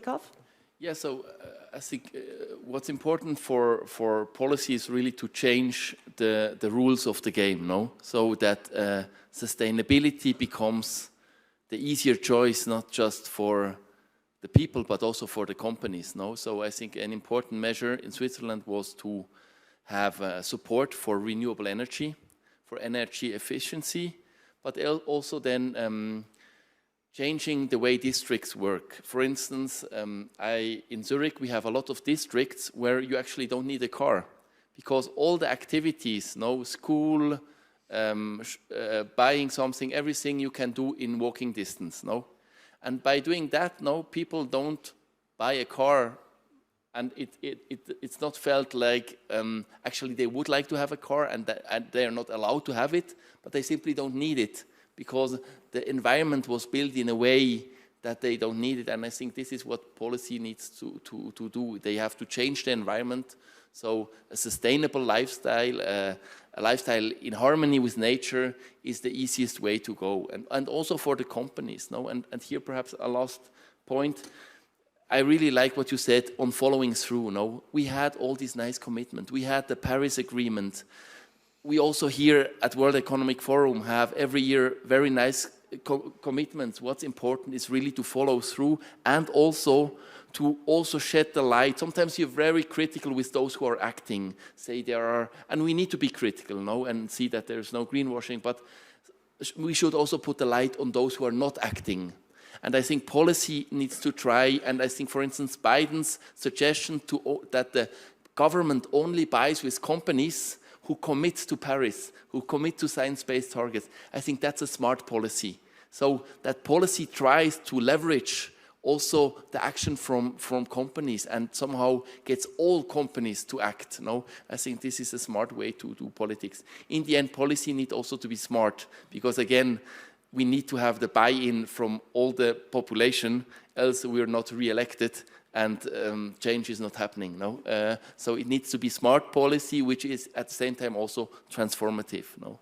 off? Yeah, so I think what's important for policy is really to change the rules of the game, no? So that sustainability becomes the easier choice, not just for the people, but also for the companies, no? So I think an important measure in Switzerland was to have support for renewable energy, for energy efficiency, but also then changing the way districts work. For instance, in Zurich, we have a lot of districts where you actually don't need a car because all the activities, no, school, buying something, everything you can do in walking distance, no? And by doing that, no, people don't buy a car, and it's not felt like actually they would like to have a car and they are not allowed to have it, but they simply don't need it because the environment was built in a way that they don't need it. And I think this is what policy needs to do. They have to change the environment. So a sustainable lifestyle, a lifestyle in harmony with nature is the easiest way to go. And also for the companies, no? And here perhaps a last point. I really like what you said on following through, no? We had all these nice commitments. We had the Paris Agreement. We also here at World Economic Forum have every year very nice commitments. What's important is really to follow through and also to shed the light. Sometimes you're very critical with those who are acting, say there are, and we need to be critical, no, and see that there's no greenwashing, but we should also put the light on those who are not acting. And I think policy needs to try, and I think, for instance, Biden's suggestion that the government only buys with companies who commit to Paris, who commit to science-based targets, I think that's a smart policy. So that policy tries to leverage also the action from companies and somehow gets all companies to act. No? I think this is a smart way to do politics. In the end, policy needs also to be smart because, again, we need to have the buy-in from all the population, else we are not re-elected and change is not happening. No? So it needs to be smart policy, which is at the same time also transformative. No?